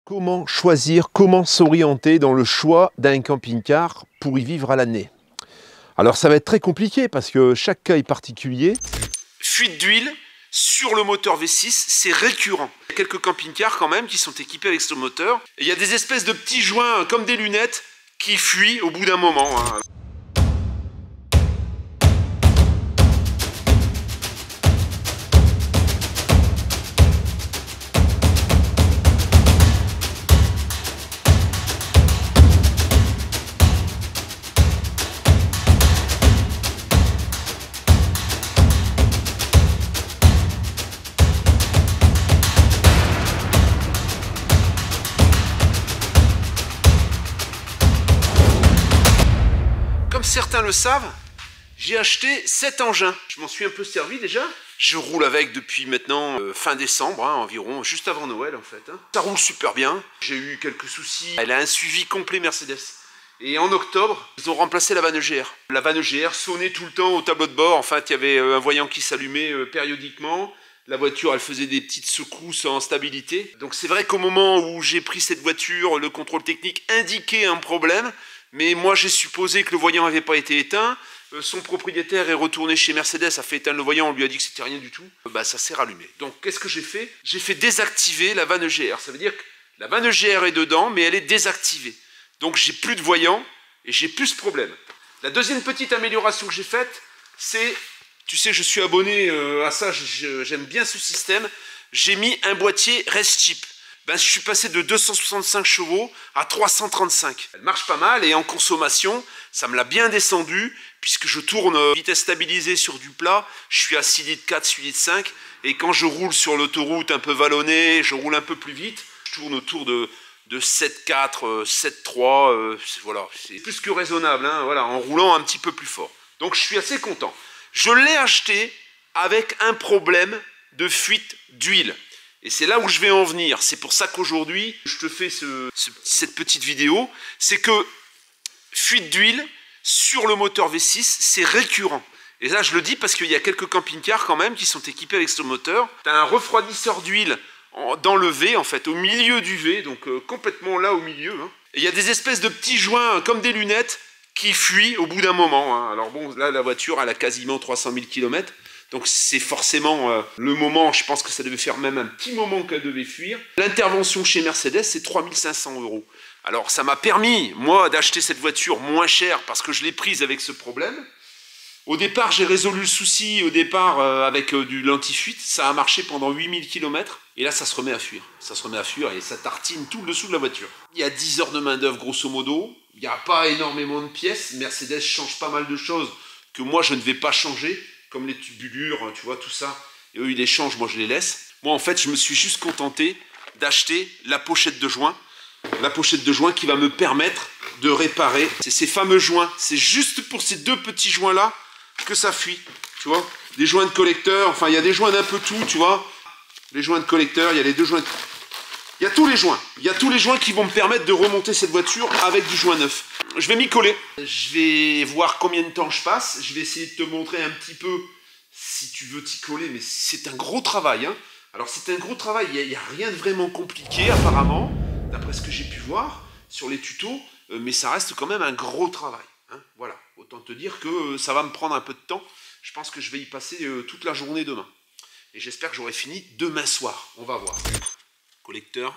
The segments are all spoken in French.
Comment choisir, comment s'orienter dans le choix d'un camping-car pour y vivre à l'année? Alors ça va être très compliqué parce que chaque cas est particulier. Fuite d'huile sur le moteur V6, c'est récurrent. Il y a quelques camping-cars quand même qui sont équipés avec ce moteur. Et il y a des espèces de petits joints comme des lunettes qui fuient au bout d'un moment. Comme certains le savent, j'ai acheté cet engin. Je m'en suis un peu servi déjà. Je roule avec depuis maintenant fin décembre, environ, juste avant Noël en fait. Ça roule super bien. J'ai eu quelques soucis. Elle a un suivi complet Mercedes. Et en octobre, ils ont remplacé la vanne EGR. La vanne EGR sonnait tout le temps au tableau de bord. En fait, il y avait un voyant qui s'allumait périodiquement. La voiture, elle faisait des petites secousses en stabilité. Donc c'est vrai qu'au moment où j'ai pris cette voiture, le contrôle technique indiquait un problème. Mais moi j'ai supposé que le voyant n'avait pas été éteint. Son propriétaire est retourné chez Mercedes, a fait éteindre le voyant, on lui a dit que c'était rien du tout. Ça s'est rallumé. Donc qu'est-ce que j'ai fait? J'ai fait désactiver la vanne EGR. Ça veut dire que la vanne EGR est dedans, mais elle est désactivée. Donc j'ai plus de voyant et j'ai plus ce problème. La deuxième petite amélioration que j'ai faite, c'est, tu sais, je suis abonné à ça, j'aime bien ce système. J'ai mis un boîtier Restchip. Je suis passé de 265 chevaux à 335. Elle marche pas mal et en consommation, ça me l'a bien descendu puisque je tourne vitesse stabilisée sur du plat. Je suis à 6 litres 4, 6 litres 5 et quand je roule sur l'autoroute un peu vallonnée, je roule un peu plus vite. Je tourne autour de 7,4, 7,3. Voilà, c'est plus que raisonnable voilà, en roulant un petit peu plus fort. Donc je suis assez content. Je l'ai acheté avec un problème de fuite d'huile. Et c'est là où je vais en venir. C'est pour ça qu'aujourd'hui, je te fais cette petite vidéo. C'est que fuite d'huile sur le moteur V6, c'est récurrent. Et là, je le dis parce qu'il y a quelques camping-cars quand même qui sont équipés avec ce moteur. Tu as un refroidisseur d'huile dans le V, en fait, au milieu du V, donc complètement là au milieu. Et il y a des espèces de petits joints comme des lunettes qui fuient au bout d'un moment. Alors bon, là, la voiture, elle a quasiment 300 000 km. Donc c'est forcément le moment, je pense que ça devait faire même un petit moment qu'elle devait fuir. L'intervention chez Mercedes, c'est 3 500 €. Alors ça m'a permis, moi, d'acheter cette voiture moins chère parce que je l'ai prise avec ce problème. Au départ, j'ai résolu le souci, avec du l'anti-fuite. Ça a marché pendant 8000 km. Et là, ça se remet à fuir. Ça se remet à fuir et ça tartine tout le dessous de la voiture. Il y a 10 heures de main d'œuvre, grosso modo. Il n'y a pas énormément de pièces. Mercedes change pas mal de choses que moi, je ne vais pas changer. Comme les tubulures, tu vois, tout ça. Et eux, ils les changent, moi, je les laisse. Moi, en fait, je me suis juste contenté d'acheter la pochette de joint. La pochette de joint qui va me permettre de réparer ces fameux joints. C'est juste pour ces deux petits joints-là que ça fuit, tu vois. Des joints de collecteur, enfin, il y a des joints d'un peu tout, tu vois. Les joints de collecteur, il y a les deux joints. Il y a tous les joints. Il y a tous les joints qui vont me permettre de remonter cette voiture avec du joint neuf. Je vais m'y coller. Je vais voir combien de temps je passe. Je vais essayer de te montrer un petit peu si tu veux t'y coller. Mais c'est un gros travail. Alors c'est un gros travail. Il n'y a rien de vraiment compliqué apparemment, d'après ce que j'ai pu voir sur les tutos. Mais ça reste quand même un gros travail. Voilà. Autant te dire que ça va me prendre un peu de temps. Je pense que je vais y passer toute la journée demain. Et j'espère que j'aurai fini demain soir. On va voir. Collecteur.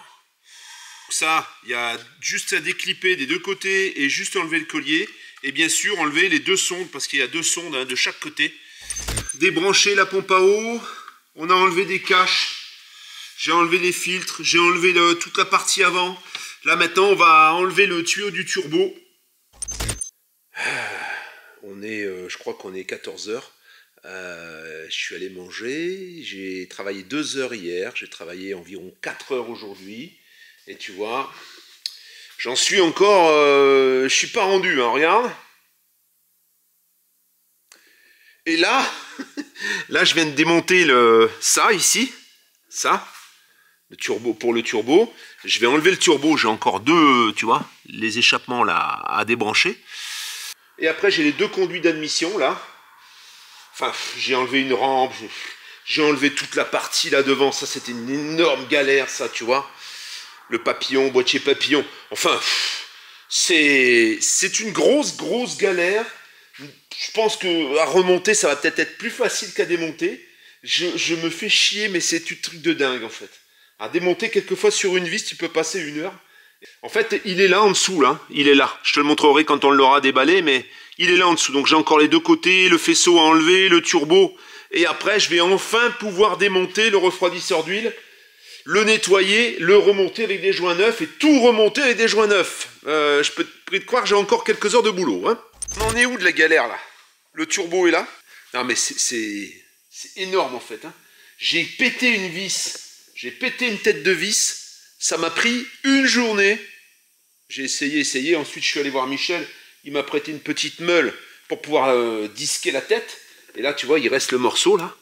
Ça, il y a juste à déclipper des deux côtés et juste enlever le collier. Et bien sûr, enlever les deux sondes, parce qu'il y a deux sondes de chaque côté. Débrancher la pompe à eau. On a enlevé des caches. J'ai enlevé les filtres. J'ai enlevé toute la partie avant. Là, maintenant, on va enlever le tuyau du turbo. Je crois qu'on est 14 heures. Je suis allé manger, j'ai travaillé 2 heures hier, j'ai travaillé environ 4 heures aujourd'hui, et tu vois, j'en suis encore, je suis pas rendu, regarde. Et là, là je viens de démonter ça ici, le turbo pour le turbo. Je vais enlever le turbo, j'ai encore deux, tu vois, les échappements là à débrancher. Et après j'ai les deux conduits d'admission là. Enfin, j'ai enlevé une rampe, j'ai enlevé toute la partie là devant, ça c'était une énorme galère ça, tu vois. le papillon, boîtier papillon. Enfin, c'est une grosse galère. Je pense que à remonter, ça va peut-être être plus facile qu'à démonter. Je me fais chier, mais c'est un truc de dingue en fait. À démonter, quelquefois sur une vis, tu peux passer 1 heure. En fait, il est là en dessous, là. Il est là. Je te le montrerai quand on l'aura déballé, mais il est là en dessous. Donc j'ai encore les deux côtés, le faisceau à enlever, le turbo. Et après, je vais enfin pouvoir démonter le refroidisseur d'huile, le nettoyer, le remonter avec des joints neufs et tout remonter avec des joints neufs. Je peux te croire que j'ai encore quelques heures de boulot. Hein. On en est où de la galère, là? Le turbo est là. Non, mais c'est énorme, en fait. Hein. J'ai pété une vis. J'ai pété une tête de vis. Ça m'a pris une journée. J'ai essayé. Ensuite, je suis allé voir Michel. Il m'a prêté une petite meule pour pouvoir disquer la tête. Et là, tu vois, il reste le morceau, là.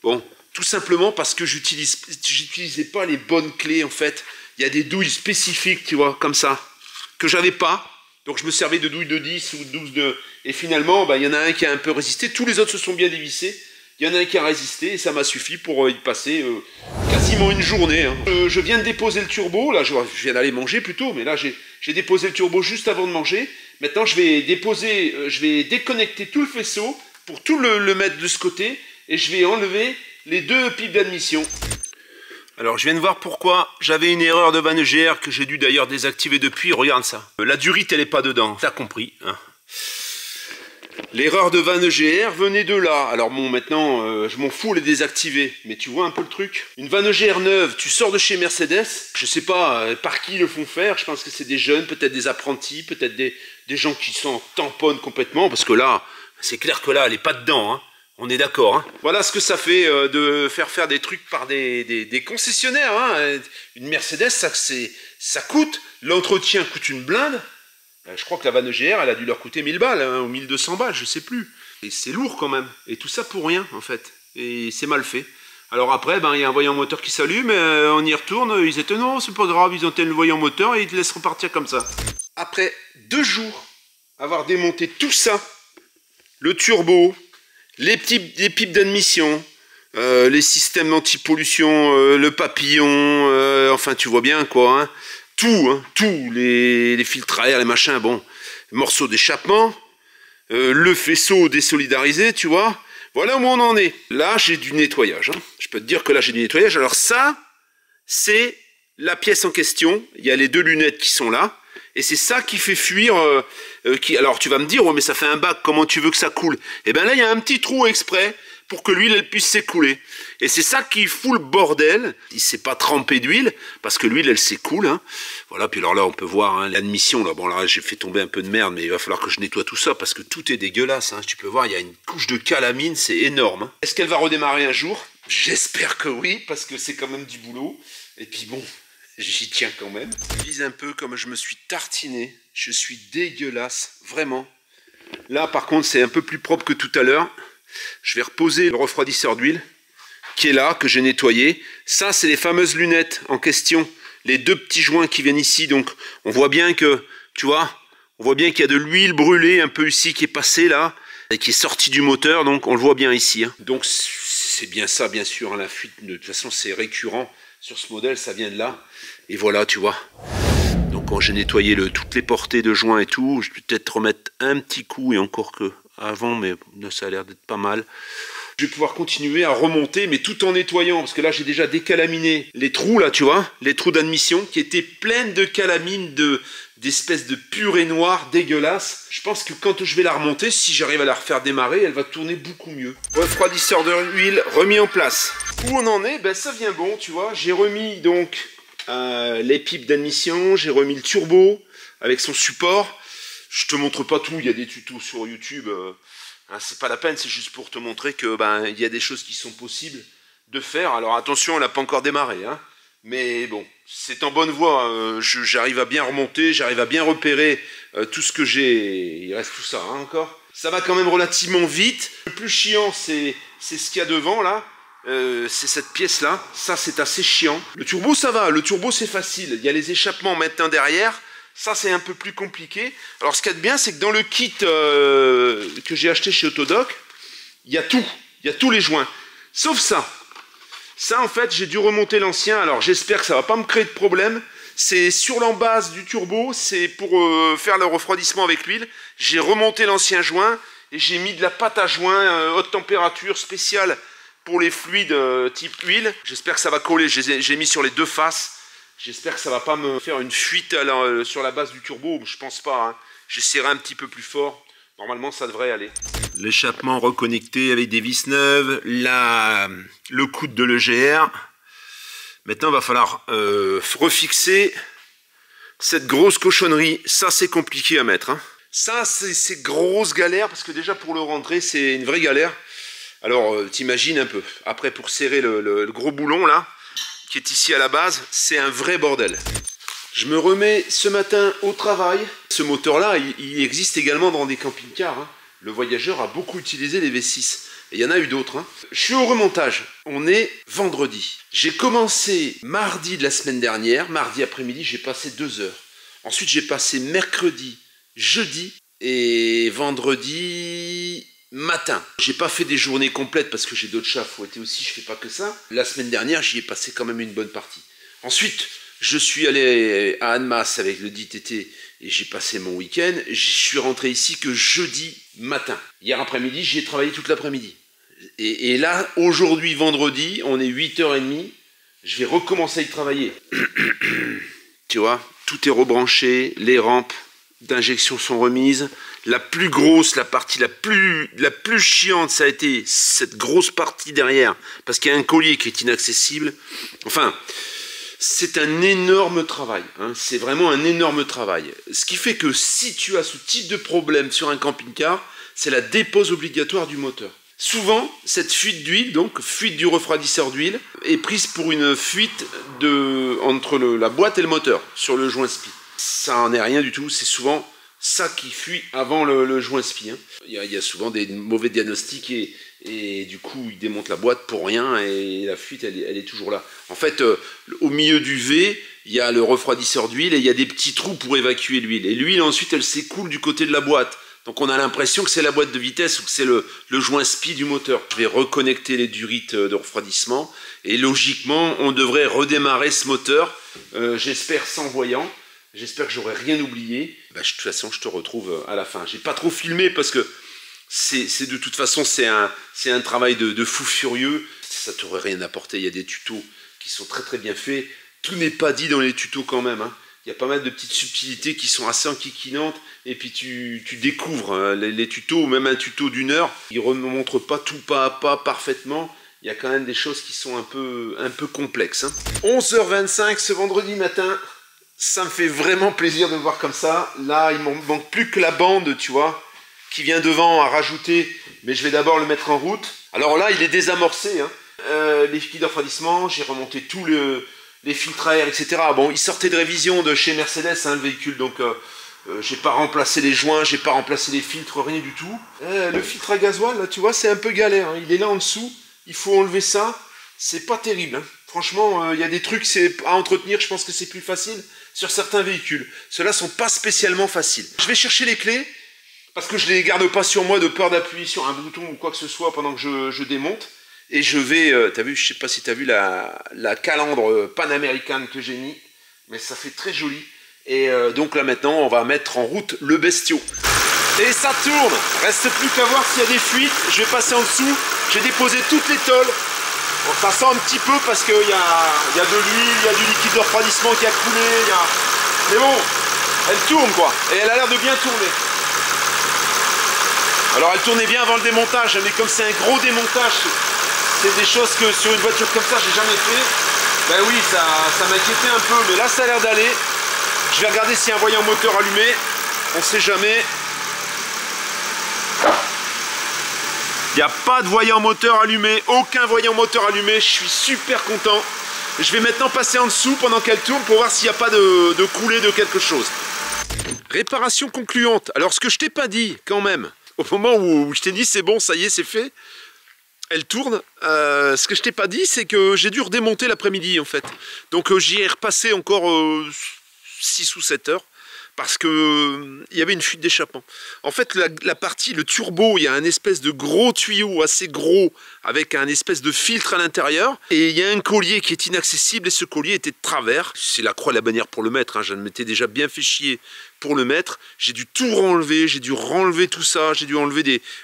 Bon, tout simplement parce que j'utilisais pas les bonnes clés, en fait. Il y a des douilles spécifiques, tu vois, comme ça, que j'avais pas. Donc, je me servais de douilles de 10 ou 12 de... Et finalement, bah, il y en a un qui a un peu résisté. Tous les autres se sont bien dévissés. Il y en a un qui a résisté et ça m'a suffi pour y passer quasiment une journée. Hein. Je viens de déposer le turbo. Là, je viens d'aller manger plutôt. Mais là, j'ai déposé le turbo juste avant de manger. Maintenant, je vais déconnecter tout le faisceau pour tout le mettre de ce côté et je vais enlever les deux pipes d'admission. Alors je viens de voir pourquoi j'avais une erreur de vanne GR que j'ai dû d'ailleurs désactiver depuis, regarde ça. La durite elle est pas dedans, t'as compris. Hein. L'erreur de vanne GR venait de là. Alors bon maintenant je m'en fous, elle est désactivée. Mais tu vois un peu le truc. Une vanne GR neuve, tu sors de chez Mercedes, je sais pas par qui ils le font faire, je pense que c'est des jeunes, peut-être des apprentis, peut-être des gens qui s'en tamponnent complètement, parce que là, c'est clair que là, elle n'est pas dedans, hein. On est d'accord. Hein. Voilà ce que ça fait de faire des trucs par des concessionnaires. Hein. Une Mercedes, ça coûte. L'entretien coûte une blinde. Je crois que la vanne GR, elle a dû leur coûter 1000 balles hein, ou 1200 balles, je sais plus. Et c'est lourd quand même. Et tout ça pour rien, en fait. Et c'est mal fait. Alors après, ben, il y a un voyant moteur qui s'allume, on y retourne, ils étaient non, c'est pas grave, ils ont tel voyant moteur et ils te laissent repartir comme ça. Après 2 jours, avoir démonté tout ça, le turbo, les pipes d'admission, les systèmes d'antipollution, le papillon, enfin tu vois bien quoi, hein, tout, les filtres à air, les machins, bon, morceaux d'échappement, le faisceau désolidarisé, tu vois, voilà où on en est. Là j'ai du nettoyage, hein. Je peux te dire que là j'ai du nettoyage, alors ça, c'est la pièce en question, il y a les 2 lunettes qui sont là, et c'est ça qui fait fuir, alors tu vas me dire, ouais mais ça fait un bac, comment tu veux que ça coule? Et bien là il y a un petit trou exprès pour que l'huile elle puisse s'écouler. Et c'est ça qui fout le bordel, il ne s'est pas trempé d'huile, parce que l'huile elle s'écoule. Hein. Voilà, puis alors là on peut voir hein, l'admission, là, bon là j'ai fait tomber un peu de merde, mais il va falloir que je nettoie tout ça, parce que tout est dégueulasse, hein. Tu peux voir, il y a une couche de calamine, c'est énorme. Hein. Est-ce qu'elle va redémarrer un jour? J'espère que oui, parce que c'est quand même du boulot, et puis bon... J'y tiens quand même. Je vise un peu comme je me suis tartiné. Je suis dégueulasse, vraiment. Là, par contre, c'est un peu plus propre que tout à l'heure. Je vais reposer le refroidisseur d'huile qui est là, que j'ai nettoyé. Ça, c'est les fameuses lunettes en question. Les 2 petits joints qui viennent ici. Donc, on voit bien que, tu vois, on voit bien qu'il y a de l'huile brûlée un peu ici qui est passée là et qui est sortie du moteur. Donc, on le voit bien ici. Hein. Donc, c'est bien ça, bien sûr. Hein, la fuite, de toute façon, c'est récurrent. Sur ce modèle, ça vient de là. Et voilà, tu vois. Donc quand j'ai nettoyé toutes les portées de joints et tout, je vais peut-être remettre un petit coup, et encore que avant, mais ça a l'air d'être pas mal. Je vais pouvoir continuer à remonter, mais tout en nettoyant, parce que là, j'ai déjà décalaminé les trous, là, tu vois, les trous d'admission, qui étaient pleins de calamine, d'espèces de purée noire dégueulasse. Je pense que quand je vais la remonter, si j'arrive à la refaire démarrer, elle va tourner beaucoup mieux. Refroidisseur d'huile remis en place. Où on en est? Ben ça vient bon, tu vois. J'ai remis donc les pipes d'admission, j'ai remis le turbo avec son support. Je te montre pas tout, il y a des tutos sur YouTube. Hein, c'est pas la peine, c'est juste pour te montrer que ben il y a des choses qui sont possibles de faire. Alors attention, elle n'a pas encore démarré, hein. Mais bon, c'est en bonne voie. J'arrive à bien remonter, j'arrive à bien repérer tout ce que j'ai. Il reste tout ça hein, encore. Ça va quand même relativement vite. Le plus chiant, c'est ce qu'il y a devant là. C'est cette pièce là, ça c'est assez chiant. Le turbo ça va, le turbo c'est facile. Il y a les échappements maintenant derrière. Ça c'est un peu plus compliqué. Alors ce qu'il y a de bien c'est que dans le kit que j'ai acheté chez Autodoc, il y a tout. Il y a tous les joints. Sauf ça. Ça en fait j'ai dû remonter l'ancien. Alors j'espère que ça va pas me créer de problème. C'est sur l'embase du turbo, c'est pour faire le refroidissement avec l'huile. J'ai remonté l'ancien joint et j'ai mis de la pâte à joint haute température spéciale pour les fluides type huile. J'espère que ça va coller, j'ai mis sur les deux faces. J'espère que ça va pas me faire une fuite sur la base du turbo, je pense pas. Hein. J'essaierai un petit peu plus fort. Normalement, ça devrait aller. L'échappement reconnecté avec des vis neuves, le coude de l'EGR. Maintenant, il va falloir refixer cette grosse cochonnerie. Ça, c'est compliqué à mettre. Hein. Ça, c'est grosse galère, parce que déjà, pour le rentrer, c'est une vraie galère. Alors, t'imagines un peu. Après, pour serrer le gros boulon, là, qui est ici à la base, c'est un vrai bordel. Je me remets ce matin au travail. Ce moteur-là, il existe également dans des camping-cars. Hein. Le Voyageur a beaucoup utilisé les V6. Et il y en a eu d'autres. Hein. Je suis au remontage. On est vendredi. J'ai commencé mardi de la semaine dernière. Mardi après-midi, j'ai passé 2 heures. Ensuite, j'ai passé mercredi, jeudi et vendredi matin. J'ai pas fait des journées complètes parce que j'ai d'autres chats à fouetter aussi. Je fais pas que ça. La semaine dernière, j'y ai passé quand même une bonne partie. Ensuite, je suis allé à Annemasse avec le DTT et j'ai passé mon week-end. Je suis rentré ici que jeudi matin. Hier après-midi, j'y ai travaillé toute l'après-midi. Et là, aujourd'hui, vendredi, on est 8h30. Je vais recommencer à y travailler. Tu vois, tout est rebranché. Les rampes d'injection sont remises. La plus grosse, la partie la plus chiante, ça a été cette grosse partie derrière. Parce qu'il y a un collier qui est inaccessible. Enfin... C'est un énorme travail, hein. C'est vraiment un énorme travail. Ce qui fait que si tu as ce type de problème sur un camping-car, c'est la dépose obligatoire du moteur. Souvent, cette fuite d'huile, donc fuite du refroidisseur d'huile, est prise pour une fuite entre la boîte et le moteur, sur le joint SPI. Ça n'en est rien du tout, c'est souvent ça qui fuit avant le joint SPI. Hein. Il y a souvent des mauvais diagnostics et du coup, il démonte la boîte pour rien et la fuite, elle est toujours là. En fait, au milieu du V, il y a le refroidisseur d'huile et il y a des petits trous pour évacuer l'huile. Et l'huile, ensuite, elle s'écoule du côté de la boîte. Donc, on a l'impression que c'est la boîte de vitesse ou que c'est le joint SPI du moteur. Je vais reconnecter les durites de refroidissement et logiquement, on devrait redémarrer ce moteur, j'espère sans voyant. J'espère que j'aurai rien oublié. De toute façon, je te retrouve à la fin. J'ai pas trop filmé parce que c'est de toute façon c'est un travail de fou furieux. Ça t'aurait rien apporté. Il y a des tutos qui sont très très bien faits. Tout n'est pas dit dans les tutos quand même. Hein. Il y a pas mal de petites subtilités qui sont assez enquiquinantes. Et puis tu découvres les tutos, même un tuto d'1 heure. Il ne remontre pas tout pas à pas parfaitement. Il y a quand même des choses qui sont un peu complexes. Hein. 11h25 ce vendredi matin. Ça me fait vraiment plaisir de me voir comme ça. Là, il ne manque plus que la bande, tu vois, qui vient devant à rajouter. Mais je vais d'abord le mettre en route. Alors là, il est désamorcé. Hein. Les fils de refroidissement, j'ai remonté tous les filtres à air, etc. Bon, il sortait de révision de chez Mercedes, hein, le véhicule. Donc, j'ai pas remplacé les joints, j'ai pas remplacé les filtres, rien du tout. Le filtre à gasoil, là, tu vois, c'est un peu galère. Hein. Il est là en dessous. Il faut enlever ça. C'est pas terrible. Hein. Franchement, il y a des trucs à entretenir. Je pense que c'est plus facile sur certains véhicules. Ceux-là sont pas spécialement faciles. Je vais chercher les clés parce que je les garde pas sur moi de peur d'appuyer sur un bouton ou quoi que ce soit pendant que je démonte. Et je vais, t'as vu, je sais pas si t'as vu la calandre panaméricaine que j'ai mis, mais ça fait très joli. Et donc là maintenant, on va mettre en route le bestiau. Et ça tourne. Reste plus qu'à voir s'il y a des fuites. Je vais passer en dessous. J'ai déposé toutes les tôles. Bon, ça sent un petit peu parce qu'il y a de l'huile, il y a du liquide de refroidissement qui a coulé, mais bon, elle tourne quoi, et elle a l'air de bien tourner. Alors elle tournait bien avant le démontage, mais comme c'est un gros démontage, c'est des choses que sur une voiture comme ça j'ai jamais fait. Ben oui, ça m'inquiétait un peu, mais là ça a l'air d'aller. Je vais regarder s'il y a un voyant moteur allumé, on sait jamais. Il n'y a pas de voyant moteur allumé, aucun voyant moteur allumé, je suis super content. Je vais maintenant passer en dessous pendant qu'elle tourne pour voir s'il n'y a pas de coulée de quelque chose. Réparation concluante. Alors ce que je t'ai pas dit quand même, au moment où je t'ai dit c'est bon, ça y est, c'est fait, elle tourne. Ce que je t'ai pas dit, c'est que j'ai dû redémonter l'après-midi en fait. Donc j'y ai repassé encore 6 ou 7 heures. parce que il y avait une fuite d'échappement. En fait, la partie, le turbo, il y a un espèce de gros tuyau assez gros avec un espèce de filtre à l'intérieur et il y a un collier qui est inaccessible et ce collier était de travers. C'est la croix et la bannière pour le mettre, hein. Je m'étais déjà bien fait chier pour le mettre. J'ai dû tout renlever, j'ai dû renlever tout ça, j'ai dû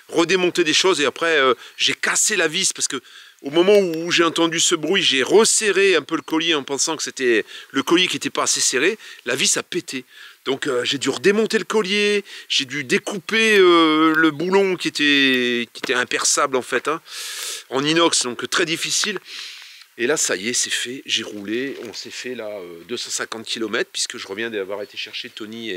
redémonter des choses et après j'ai cassé la vis parce que au moment où j'ai entendu ce bruit, j'ai resserré un peu le collier en pensant que c'était le collier qui n'était pas assez serré. La vis a pété. Donc j'ai dû redémonter le collier, j'ai dû découper le boulon qui était imperçable en fait, hein, en inox, donc très difficile. Et là, ça y est, c'est fait, j'ai roulé, on s'est fait là 250 km puisque je reviens d'avoir été chercher Tony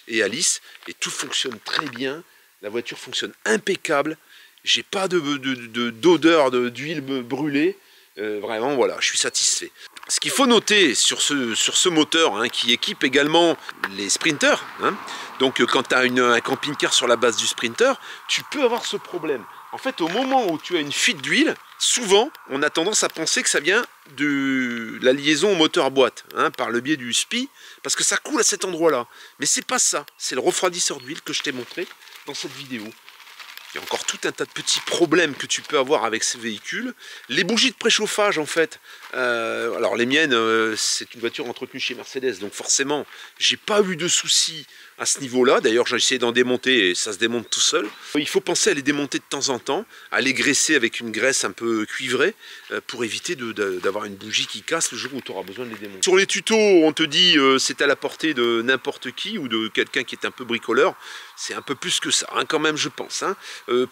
et Alice. Et tout fonctionne très bien, la voiture fonctionne impeccable. J'ai pas d'odeur d'huile brûlée, vraiment voilà, je suis satisfait. Ce qu'il faut noter sur ce moteur hein, qui équipe également les sprinters, hein, donc quand tu as un camping-car sur la base du sprinter, tu peux avoir ce problème. En fait, au moment où tu as une fuite d'huile, souvent on a tendance à penser que ça vient de la liaison au moteur boîte, hein, par le biais du SPI, parce que ça coule à cet endroit-là. Mais c'est pas ça, c'est le refroidisseur d'huile que je t'ai montré dans cette vidéo. Il y a encore tout un tas de petits problèmes que tu peux avoir avec ces véhicules. Les bougies de préchauffage, en fait, alors les miennes, c'est une voiture entretenue chez Mercedes, donc forcément, j'ai pas eu de soucis à ce niveau-là. D'ailleurs, j'ai essayé d'en démonter et ça se démonte tout seul. Il faut penser à les démonter de temps en temps, à les graisser avec une graisse un peu cuivrée pour éviter d'avoir une bougie qui casse le jour où tu auras besoin de les démonter. Sur les tutos, on te dit c'est à la portée de n'importe qui ou de quelqu'un qui est un peu bricoleur. C'est un peu plus que ça, hein, quand même, je pense. Hein.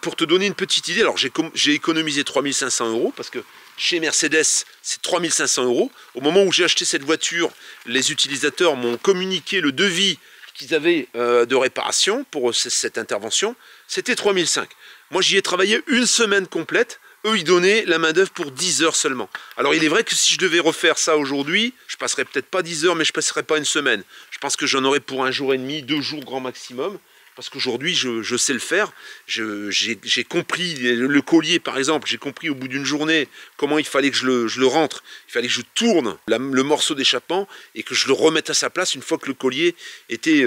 Pour te donner une petite idée, alors j'ai économisé 3500 € parce que chez Mercedes, c'est 3500 €. Au moment où j'ai acheté cette voiture, les utilisateurs m'ont communiqué le devis qu'ils avaient de réparation pour cette intervention. C'était 3500 €. Moi, j'y ai travaillé une semaine complète. Eux, ils donnaient la main-d'œuvre pour 10 heures seulement. Alors, il est vrai que si je devais refaire ça aujourd'hui, je passerais peut-être pas 10 heures, mais je passerais pas une semaine. Je pense que j'en aurais pour un jour et demi, 2 jours grand maximum. Parce qu'aujourd'hui, je sais le faire. J'ai compris le collier, par exemple. J'ai compris au bout d'une journée comment il fallait que je le rentre. Il fallait que je tourne le morceau d'échappement et que je le remette à sa place une fois que le collier était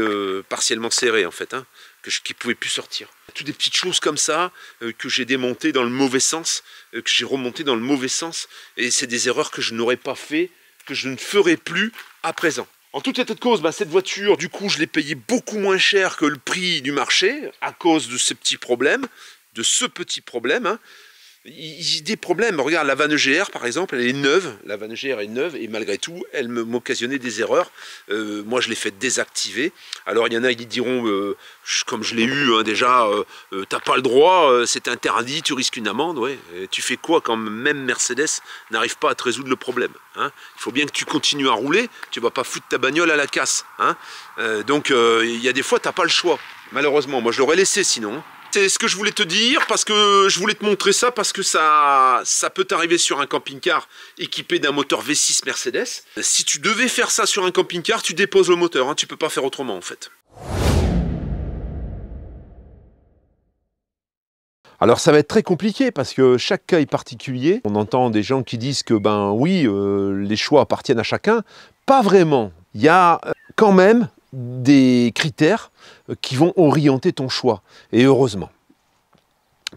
partiellement serré, en fait, hein, qu'il ne pouvait plus sortir. Toutes des petites choses comme ça que j'ai démontées dans le mauvais sens, que j'ai remontées dans le mauvais sens. Et c'est des erreurs que je n'aurais pas fait, que je ne ferai plus à présent. En tout état de cause, cette voiture, du coup, je l'ai payée beaucoup moins cher que le prix du marché à cause de ces petits problèmes, de ce petit problème. Hein. Des problèmes, regarde la vanne GR par exemple, elle est neuve, la vanne GR est neuve et malgré tout, elle m'occasionnait des erreurs. Moi, je l'ai fait désactiver. Alors, il y en a qui diront, comme je l'ai eu hein, déjà, t'as pas le droit, c'est interdit, tu risques une amende. Ouais. Et tu fais quoi quand même Mercedes n'arrive pas à te résoudre le problème, hein. Il faut bien que tu continues à rouler, tu vas pas foutre ta bagnole à la casse. Hein. Donc, il y a des fois, t'as pas le choix. Malheureusement, moi, je l'aurais laissé sinon. C'est ce que je voulais te dire, parce que je voulais te montrer ça, parce que ça peut t'arriver sur un camping-car équipé d'un moteur V6 Mercedes. Si tu devais faire ça sur un camping-car, tu déposes le moteur, hein, tu peux pas faire autrement en fait. Alors ça va être très compliqué parce que chaque cas est particulier. On entend des gens qui disent que ben oui, les choix appartiennent à chacun. Pas vraiment. Il y a quand même des critères qui vont orienter ton choix. Et heureusement.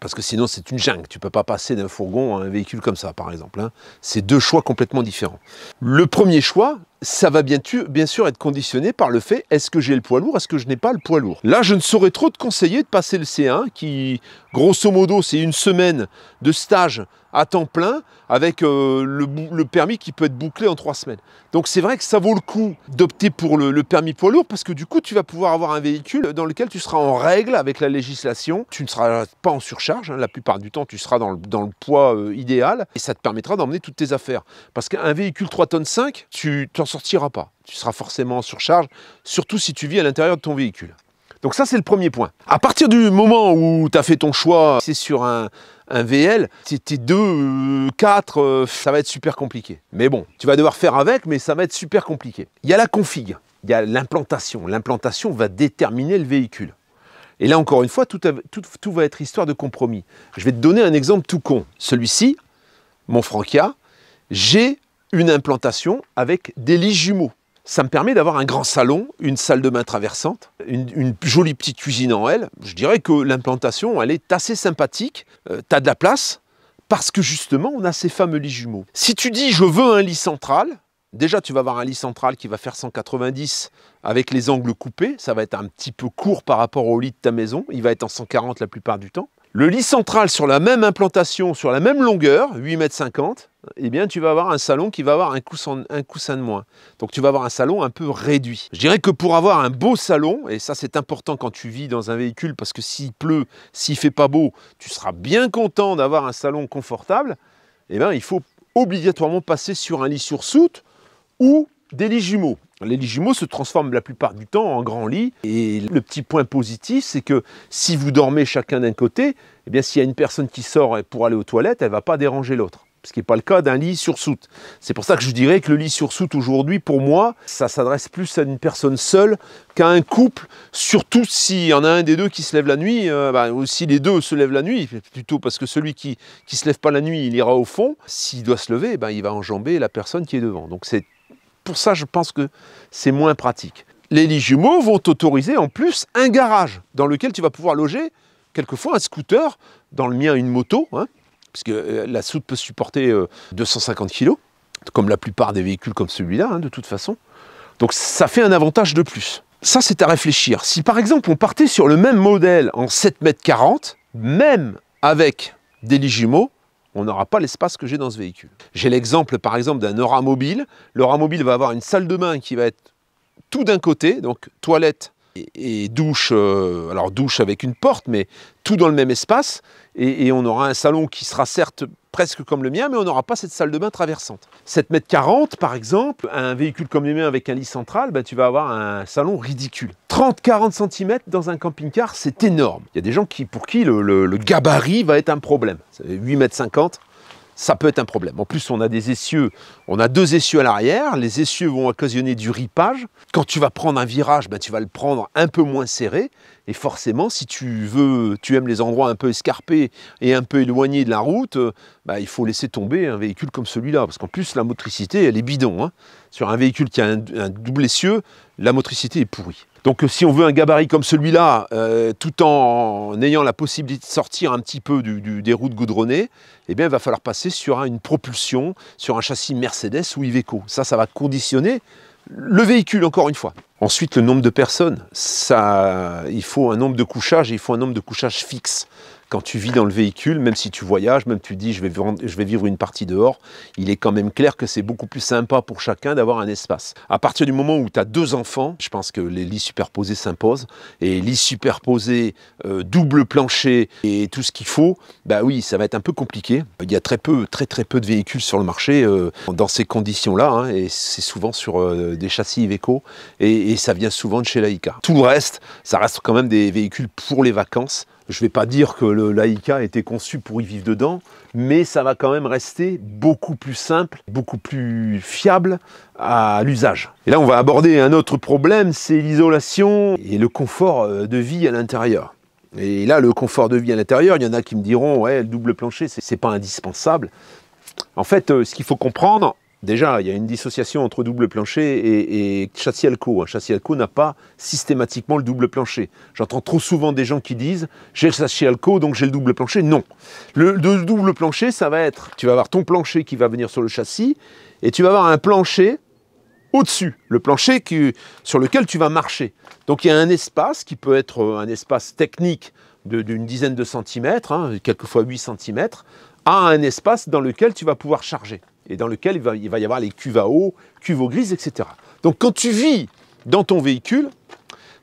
Parce que sinon c'est une jungle. Tu ne peux pas passer d'un fourgon à un véhicule comme ça par exemple. Hein. C'est deux choix complètement différents. Le premier choix, ça va bien sûr être conditionné par le fait, est-ce que j'ai le poids lourd, est-ce que je n'ai pas le poids lourd. Là, je ne saurais trop te conseiller de passer le C1, qui, grosso modo, c'est une semaine de stage à temps plein, avec le permis qui peut être bouclé en 3 semaines. Donc c'est vrai que ça vaut le coup d'opter pour le permis poids lourd, parce que du coup, tu vas pouvoir avoir un véhicule dans lequel tu seras en règle avec la législation. Tu ne seras pas en surcharge, hein, la plupart du temps, tu seras dans le poids idéal, et ça te permettra d'emmener toutes tes affaires. Parce qu'un véhicule 3,5 tonnes, tu t'en sortiras pas. Tu seras forcément en surcharge, surtout si tu vis à l'intérieur de ton véhicule. Donc ça, c'est le premier point. À partir du moment où tu as fait ton choix, c'est sur un VL, t'es 2, 4, ça va être super compliqué. Mais bon, tu vas devoir faire avec, mais ça va être super compliqué. Il y a la config, il y a l'implantation. L'implantation va déterminer le véhicule. Et là, encore une fois, tout va être histoire de compromis. Je vais te donner un exemple tout con. Celui-ci, mon Francia, j'ai une implantation avec des lits jumeaux. Ça me permet d'avoir un grand salon, une salle de bain traversante, une jolie petite cuisine en L. Je dirais que l'implantation, elle est assez sympathique. Tu as de la place parce que justement, on a ces fameux lits jumeaux. Si tu dis, je veux un lit central, déjà, tu vas avoir un lit central qui va faire 190 avec les angles coupés. Ça va être un petit peu court par rapport au lit de ta maison. Il va être en 140 la plupart du temps. Le lit central sur la même implantation, sur la même longueur, 8,50 m, eh bien, tu vas avoir un salon qui va avoir un coussin de moins. Donc, tu vas avoir un salon un peu réduit. Je dirais que pour avoir un beau salon, et ça, c'est important quand tu vis dans un véhicule, parce que s'il pleut, s'il fait pas beau, tu seras bien content d'avoir un salon confortable. Eh bien, il faut obligatoirement passer sur un lit sur soute ou des lits jumeaux. Les lits jumeaux se transforment la plupart du temps en grands lits. Et le petit point positif, c'est que si vous dormez chacun d'un côté, eh bien, s'il y a une personne qui sort pour aller aux toilettes, elle ne va pas déranger l'autre. Ce qui n'est pas le cas d'un lit sur soute. C'est pour ça que je dirais que le lit sur soute aujourd'hui, pour moi, ça s'adresse plus à une personne seule qu'à un couple, surtout s'il y en a un des deux qui se lève la nuit, ou si les deux se lèvent la nuit, plutôt parce que celui qui ne se lève pas la nuit, il ira au fond. S'il doit se lever, il va enjamber la personne qui est devant. Donc c'est pour ça, je pense que c'est moins pratique. Les lits jumeaux vont t'autoriser en plus un garage dans lequel tu vas pouvoir loger quelquefois un scooter, dans le mien une moto, parce que la soute peut supporter 250 kg, comme la plupart des véhicules comme celui-là, de toute façon. Donc ça fait un avantage de plus. Ça, c'est à réfléchir. Si par exemple on partait sur le même modèle en 7,40 m, même avec des lits jumeaux, on n'aura pas l'espace que j'ai dans ce véhicule. J'ai l'exemple par exemple d'un Euramobile. L'Euramobile va avoir une salle de bain qui va être tout d'un côté, donc toilette et douche, alors douche avec une porte, mais tout dans le même espace. Et on aura un salon qui sera certes presque comme le mien, mais on n'aura pas cette salle de bain traversante. 7,40 m par exemple, un véhicule comme le mien avec un lit central, tu vas avoir un salon ridicule. 30-40 cm dans un camping-car, c'est énorme. Il y a des gens pour qui le gabarit va être un problème. 8,50 m, ça peut être un problème. En plus, on a des essieux, on a 2 essieux à l'arrière. Les essieux vont occasionner du ripage. Quand tu vas prendre un virage, tu vas le prendre un peu moins serré. Et forcément, si tu aimes les endroits un peu escarpés et un peu éloignés de la route, il faut laisser tomber un véhicule comme celui-là. Parce qu'en plus, la motricité, elle est bidon. Sur un véhicule qui a un double essieu, la motricité est pourrie. Donc si on veut un gabarit comme celui-là, tout en ayant la possibilité de sortir un petit peu des routes goudronnées, eh bien, il va falloir passer sur une propulsion, sur un châssis Mercedes ou Iveco. Ça va conditionner le véhicule, encore une fois. Ensuite, le nombre de personnes. Il faut un nombre de couchages et il faut un nombre de couchages fixe. Quand tu vis dans le véhicule, même si tu voyages, même tu dis je vais vivre une partie dehors, il est quand même clair que c'est beaucoup plus sympa pour chacun d'avoir un espace. À partir du moment où tu as 2 enfants, je pense que les lits superposés s'imposent. Et lits superposés, double plancher et tout ce qu'il faut, oui, ça va être un peu compliqué. Il y a très peu de véhicules sur le marché dans ces conditions-là, et c'est souvent sur des châssis Iveco et ça vient souvent de chez Laika. Tout le reste, ça reste quand même des véhicules pour les vacances. Je ne vais pas dire que le Laika a été conçu pour y vivre dedans, mais ça va quand même rester beaucoup plus simple, beaucoup plus fiable à l'usage. Et là, on va aborder un autre problème, c'est l'isolation et le confort de vie à l'intérieur. Et là, le confort de vie à l'intérieur, il y en a qui me diront « ouais, le double plancher, c'est pas indispensable ». En fait, ce qu'il faut comprendre, déjà, il y a une dissociation entre double plancher et châssis Alco. Un châssis Alco n'a pas systématiquement le double plancher. J'entends trop souvent des gens qui disent « j'ai le châssis Alco, donc j'ai le double plancher ». Non. Le double plancher, ça va être, tu vas avoir ton plancher qui va venir sur le châssis et tu vas avoir un plancher au-dessus, le plancher sur lequel tu vas marcher. Donc il y a un espace qui peut être un espace technique d'une dizaine de centimètres, quelquefois 8 cm, à un espace dans lequel tu vas pouvoir charger. Et dans lequel il va y avoir les cuves à eau, cuves aux grises, etc. Donc quand tu vis dans ton véhicule,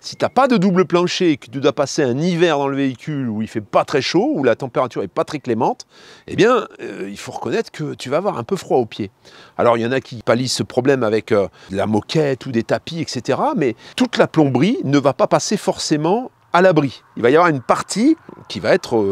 si tu n'as pas de double plancher et que tu dois passer un hiver dans le véhicule où il ne fait pas très chaud, où la température n'est pas très clémente, eh bien, il faut reconnaître que tu vas avoir un peu froid aux pieds. Alors, il y en a qui pallient ce problème avec de la moquette ou des tapis, etc. Mais toute la plomberie ne va pas passer forcément à l'abri. Il va y avoir une partie qui va être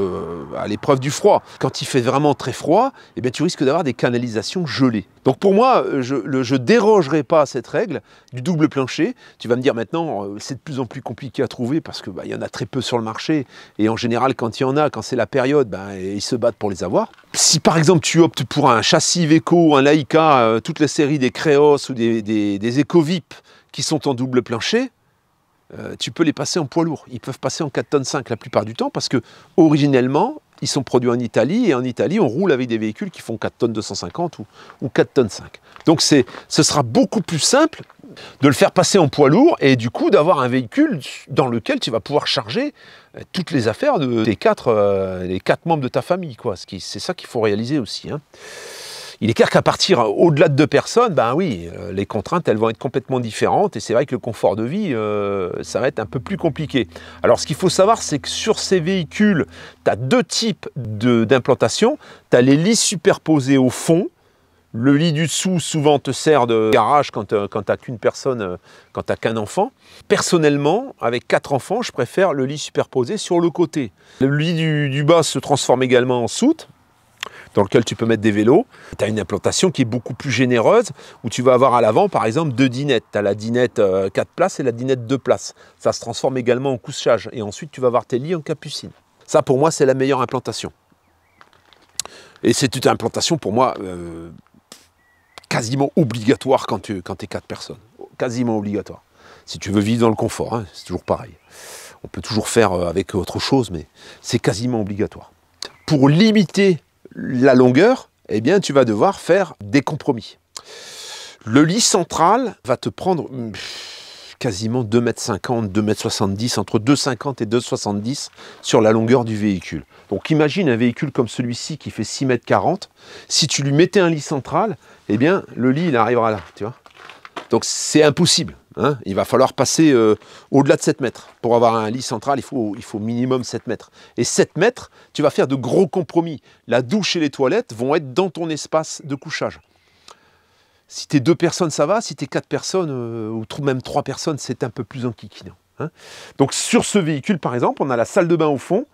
à l'épreuve du froid. Quand il fait vraiment très froid, eh bien, tu risques d'avoir des canalisations gelées. Donc pour moi, je ne dérogerai pas à cette règle du double plancher. Tu vas me dire maintenant, c'est de plus en plus compliqué à trouver parce que y en a très peu sur le marché. Et en général, quand il y en a, quand c'est la période, ils se battent pour les avoir. Si par exemple tu optes pour un châssis Iveco, un Laika, toute la série des Kreos ou des EcoVip qui sont en double plancher, tu peux les passer en poids lourd. Ils peuvent passer en 4,5 tonnes la plupart du temps parce que originellement, ils sont produits en Italie et en Italie, on roule avec des véhicules qui font 4 tonnes 250 ou 4 tonnes 5. Donc ce sera beaucoup plus simple de le faire passer en poids lourd et du coup d'avoir un véhicule dans lequel tu vas pouvoir charger toutes les affaires de les quatre membres de ta famille, quoi. C'est ça qu'il faut réaliser aussi, hein. Il est clair qu'à partir au-delà de 2 personnes, oui, les contraintes, elles vont être complètement différentes et c'est vrai que le confort de vie, ça va être un peu plus compliqué. Alors, ce qu'il faut savoir, c'est que sur ces véhicules, tu as 2 types d'implantation. Tu as les lits superposés au fond. Le lit du dessous, souvent, te sert de garage quand tu n'as qu'une personne, quand tu n'as qu'un enfant. Personnellement, avec 4 enfants, je préfère le lit superposé sur le côté. Le lit du bas se transforme également en soute, dans lequel tu peux mettre des vélos. Tu as une implantation qui est beaucoup plus généreuse, où tu vas avoir à l'avant, par exemple, 2 dinettes. Tu as la dinette 4 places et la dinette 2 places. Ça se transforme également en couchage. Et ensuite, tu vas avoir tes lits en capucine. Ça, pour moi, c'est la meilleure implantation. Et c'est une implantation, pour moi, quasiment obligatoire quand tu es 4 personnes. Quasiment obligatoire. Si tu veux vivre dans le confort, hein, c'est toujours pareil. On peut toujours faire avec autre chose, mais c'est quasiment obligatoire. Pour limiter la longueur, eh bien, tu vas devoir faire des compromis. Le lit central va te prendre quasiment 2,50 m, 2,70 m, entre 2,50 et 2,70 m sur la longueur du véhicule. Donc imagine un véhicule comme celui-ci qui fait 6,40 m. Si tu lui mettais un lit central, eh bien, le lit, il arrivera là, tu vois. Donc c'est impossible, hein. Il va falloir passer au-delà de 7 mètres. Pour avoir un lit central, il faut minimum 7 mètres. Et 7 mètres, tu vas faire de gros compromis. La douche et les toilettes vont être dans ton espace de couchage. Si tu es 2 personnes, ça va. Si tu es 4 personnes, ou même 3 personnes, c'est un peu plus enquiquinant, hein. Donc sur ce véhicule, par exemple, on a la salle de bain au fond.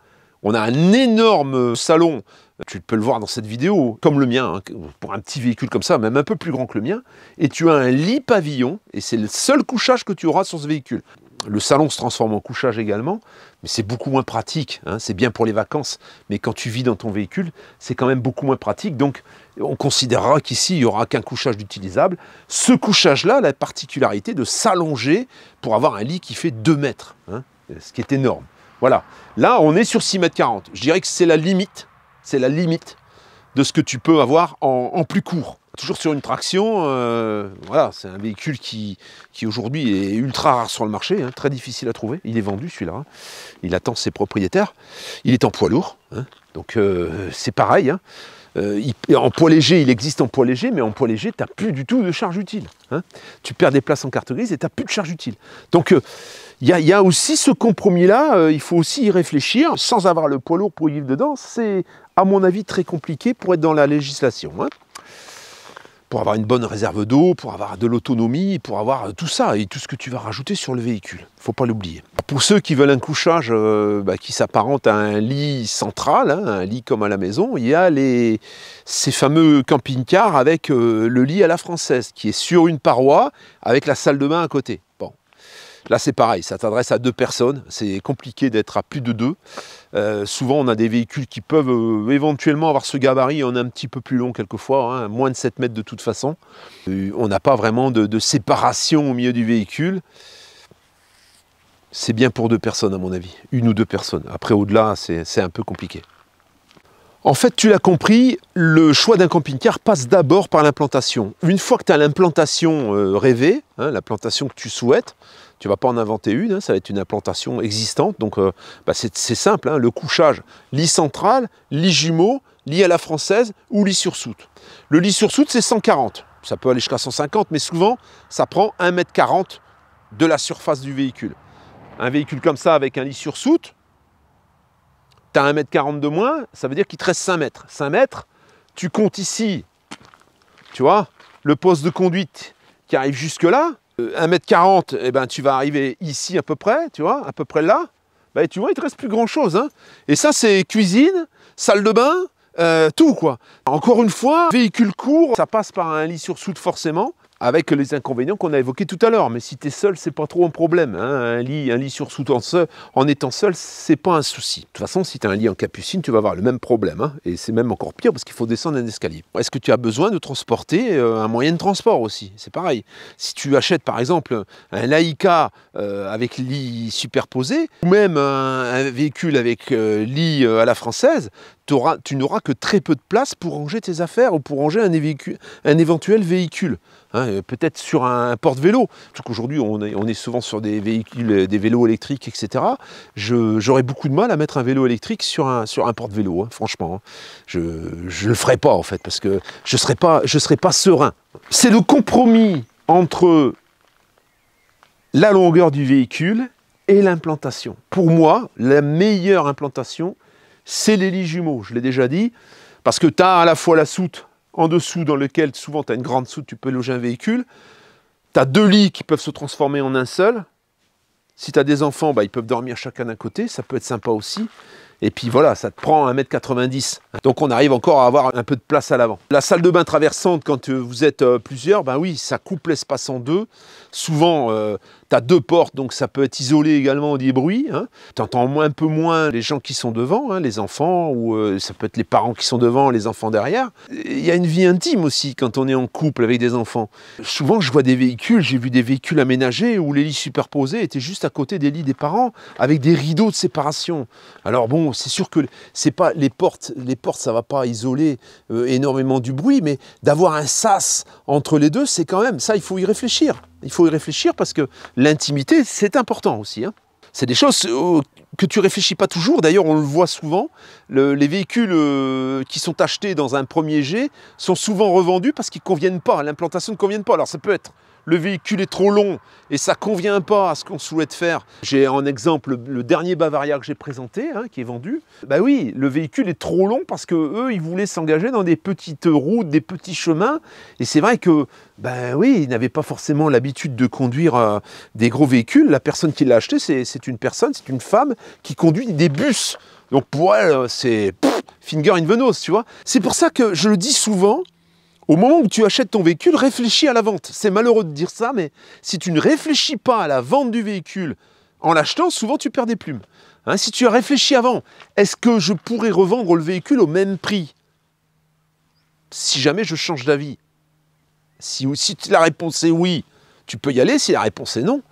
On a un énorme salon, tu peux le voir dans cette vidéo, comme le mien, hein, pour un petit véhicule comme ça, même un peu plus grand que le mien. Et tu as un lit pavillon, et c'est le seul couchage que tu auras sur ce véhicule. Le salon se transforme en couchage également, mais c'est beaucoup moins pratique, hein, c'est bien pour les vacances. Mais quand tu vis dans ton véhicule, c'est quand même beaucoup moins pratique. Donc on considérera qu'ici, il n'y aura qu'un couchage utilisable. Ce couchage-là a la particularité de s'allonger pour avoir un lit qui fait 2 mètres, hein, ce qui est énorme. Voilà, là on est sur 6,40 m. Je dirais que c'est la limite de ce que tu peux avoir en plus court. Toujours sur une traction, voilà, c'est un véhicule qui aujourd'hui est ultra rare sur le marché, hein, très difficile à trouver. Il est vendu celui-là, hein. Il attend ses propriétaires. Il est en poids lourd, hein, donc c'est pareil, hein. En poids léger, il existe en poids léger, mais en poids léger, tu n'as plus du tout de charge utile, hein. Tu perds des places en carte grise et tu n'as plus de charge utile. Donc, il y a aussi ce compromis-là, il faut aussi y réfléchir, sans avoir le poids lourd pour y vivre dedans. C'est, à mon avis, très compliqué pour être dans la législation, hein. Pour avoir une bonne réserve d'eau, pour avoir de l'autonomie, pour avoir tout ça et tout ce que tu vas rajouter sur le véhicule. Il ne faut pas l'oublier. Pour ceux qui veulent un couchage qui s'apparente à un lit central, hein, un lit comme à la maison, il y a ces fameux camping-cars avec le lit à la française, qui est sur une paroi avec la salle de bain à côté. Bon. Là, c'est pareil, ça t'adresse à 2 personnes, c'est compliqué d'être à plus de 2. Souvent, on a des véhicules qui peuvent éventuellement avoir ce gabarit, on est un petit peu plus long quelquefois, hein, moins de 7 mètres de toute façon. On n'a pas vraiment de séparation au milieu du véhicule. C'est bien pour 2 personnes à mon avis, 1 ou 2 personnes. Après, au-delà, c'est un peu compliqué. En fait, tu l'as compris, le choix d'un camping-car passe d'abord par l'implantation. Une fois que tu as l'implantation rêvée, hein, l'implantation que tu souhaites, tu ne vas pas en inventer une, hein, ça va être une implantation existante. Donc c'est simple, hein, le couchage, lit central, lit jumeau, lit à la française ou lit sur soute. Le lit sur soute, c'est 140. Ça peut aller jusqu'à 150, mais souvent, ça prend 1,40 m de la surface du véhicule. Un véhicule comme ça, avec un lit sur soute, tu as 1,40 m de moins, ça veut dire qu'il te reste 5 mètres. 5 mètres, tu comptes ici, tu vois, le poste de conduite qui arrive jusque là. 1,40 m, eh ben, tu vas arriver ici à peu près, tu vois, à peu près là. bah, tu vois, il te reste plus grand-chose. Hein. Et ça, c'est cuisine, salle de bain, tout quoi. Encore une fois, véhicule court, ça passe par un lit sur soude forcément, avec les inconvénients qu'on a évoqués tout à l'heure. Mais si tu es seul, c'est pas trop un problème. Hein. Un lit sur soude en étant seul, c'est pas un souci. De toute façon, si tu as un lit en capucine, tu vas avoir le même problème. Hein. Et c'est même encore pire parce qu'il faut descendre un escalier. Est-ce que tu as besoin de transporter un moyen de transport aussi? C'est pareil. Si tu achètes par exemple un Laïka avec lit superposé, ou même un véhicule avec lit à la française, tu n'auras que très peu de place pour ranger tes affaires ou pour ranger un éventuel véhicule. Hein, peut-être sur un porte-vélo. Parce qu'aujourd'hui, on est souvent sur des véhicules, des vélos électriques, etc. J'aurais beaucoup de mal à mettre un vélo électrique sur un porte-vélo, hein, franchement. Hein. Je ne le ferai pas, en fait, parce que je serais pas serein. C'est le compromis entre la longueur du véhicule et l'implantation. Pour moi, la meilleure implantation, c'est les lits jumeaux, je l'ai déjà dit, parce que tu as à la fois la soute en dessous dans lequel souvent tu as une grande soute, tu peux loger un véhicule, tu as 2 lits qui peuvent se transformer en un seul, si tu as des enfants, bah, ils peuvent dormir chacun d'un côté, ça peut être sympa aussi, et puis voilà, ça te prend 1,90 m, donc on arrive encore à avoir un peu de place à l'avant. La salle de bain traversante, quand vous êtes plusieurs, ben oui, ça coupe l'espace en deux, souvent tu as 2 portes, donc ça peut être isolé également des bruits. Hein. Tu entends un peu moins les gens qui sont devant, hein, les enfants, ou ça peut être les parents qui sont devant, les enfants derrière. Il y a une vie intime aussi quand on est en couple avec des enfants. Souvent, je vois des véhicules, j'ai vu des véhicules aménagés où les lits superposés étaient juste à côté des lits des parents, avec des rideaux de séparation. Alors bon, c'est sûr que c'est pas les portes, ça va pas isoler énormément du bruit, mais d'avoir un sas entre les deux, c'est quand même, ça, il faut y réfléchir. Il faut y réfléchir parce que l'intimité, c'est important aussi. Hein. C'est des choses que tu réfléchis pas toujours. D'ailleurs, on le voit souvent. Les véhicules qui sont achetés dans un premier jet sont souvent revendus parce qu'ils ne conviennent pas. L'implantation ne convient pas. Alors ça peut être le véhicule est trop long et ça ne convient pas à ce qu'on souhaite faire. J'ai en exemple le dernier Bavaria que j'ai présenté, hein, qui est vendu. Ben oui, le véhicule est trop long parce qu'eux, ils voulaient s'engager dans des petites routes, des petits chemins. Et c'est vrai que, ben oui, ils n'avaient pas forcément l'habitude de conduire des gros véhicules. La personne qui l'a acheté, c'est une femme qui conduit des bus. Donc pour elle, c'est finger in the nose, tu vois. C'est pour ça que je le dis souvent, au moment où tu achètes ton véhicule, réfléchis à la vente. C'est malheureux de dire ça, mais si tu ne réfléchis pas à la vente du véhicule en l'achetant, souvent tu perds des plumes. Hein, si tu as réfléchi avant, est-ce que je pourrais revendre le véhicule au même prix si jamais je change d'avis? Si la réponse est oui, tu peux y aller. Si la réponse est non,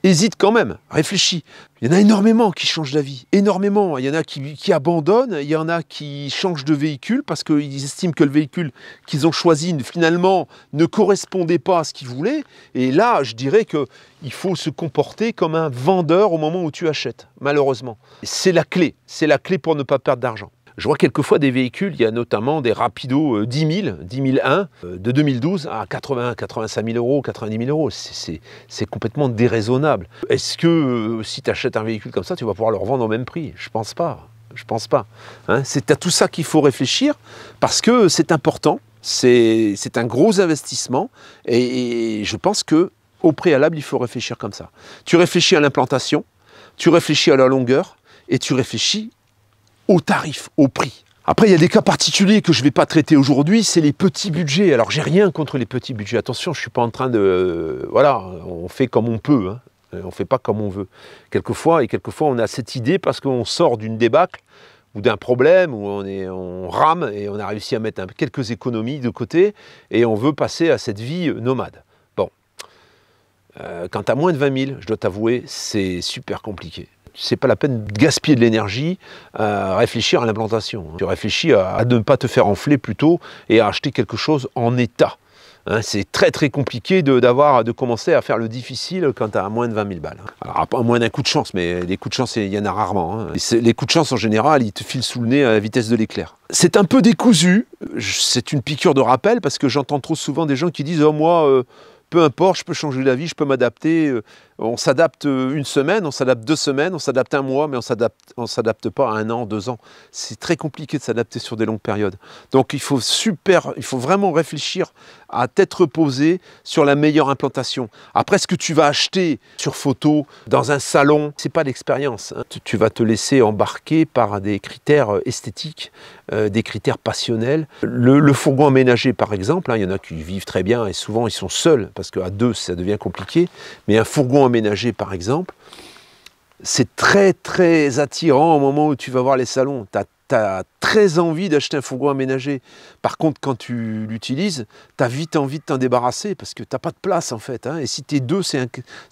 hésite quand même, réfléchis. Il y en a énormément qui changent d'avis, énormément. Il y en a qui abandonnent, il y en a qui changent de véhicule parce qu'ils estiment que le véhicule qu'ils ont choisi finalement ne correspondait pas à ce qu'ils voulaient. Et là, je dirais qu'il faut se comporter comme un vendeur au moment où tu achètes, malheureusement. C'est la clé pour ne pas perdre d'argent. Je vois quelquefois des véhicules, il y a notamment des Rapido 10 001 de 2012 à 85 000 euros, 90 000 euros. C'est complètement déraisonnable. Est-ce que si tu achètes un véhicule comme ça, tu vas pouvoir le revendre au même prix? Je pense pas. Je pense pas. Hein, c'est à tout ça qu'il faut réfléchir parce que c'est important. C'est un gros investissement et je pense qu'au préalable, il faut réfléchir comme ça. Tu réfléchis à l'implantation, tu réfléchis à la longueur et tu réfléchis au tarif, au prix. Après, il y a des cas particuliers que je ne vais pas traiter aujourd'hui, c'est les petits budgets. Alors, j'ai rien contre les petits budgets. Attention, je ne suis pas en train de... voilà, on fait comme on peut, hein. On ne fait pas comme on veut. Quelquefois, on a cette idée parce qu'on sort d'une débâcle ou d'un problème, où on rame et on a réussi à mettre quelques économies de côté et on veut passer à cette vie nomade. Bon, quand tu as moins de 20 000, je dois t'avouer, c'est super compliqué. C'est pas la peine de gaspiller de l'énergie à réfléchir à l'implantation. Tu réfléchis à ne pas te faire enfler plutôt et à acheter quelque chose en état. Hein, c'est très très compliqué de commencer à faire le difficile quand tu as moins de 20 000 balles. Alors, à moins d'un coup de chance, mais les coups de chance, il y en a rarement. Hein. Les coups de chance, en général, ils te filent sous le nez à la vitesse de l'éclair. C'est un peu décousu, c'est une piqûre de rappel, parce que j'entends trop souvent des gens qui disent « Oh, moi, peu importe, je peux changer d'avis, je peux m'adapter. » On s'adapte une semaine, on s'adapte 2 semaines, on s'adapte 1 mois, mais on s'adapte pas à 1 an, 2 ans. C'est très compliqué de s'adapter sur des longues périodes. Donc il faut vraiment réfléchir à tête reposée sur la meilleure implantation. Après, ce que tu vas acheter sur photo dans un salon, c'est pas l'expérience, hein. Tu vas te laisser embarquer par des critères esthétiques, des critères passionnels. Le fourgon aménagé, par exemple, hein, il y en a qui vivent très bien et souvent ils sont seuls parce qu'à 2 ça devient compliqué. Mais un fourgon aménagé, par exemple, c'est très très attirant au moment où tu vas voir les salons. Tu as très envie d'acheter un fourgon aménagé. Par contre, quand tu l'utilises, tu as vite envie de t'en débarrasser parce que tu n'as pas de place en fait, hein. Et si tu es 2, c'est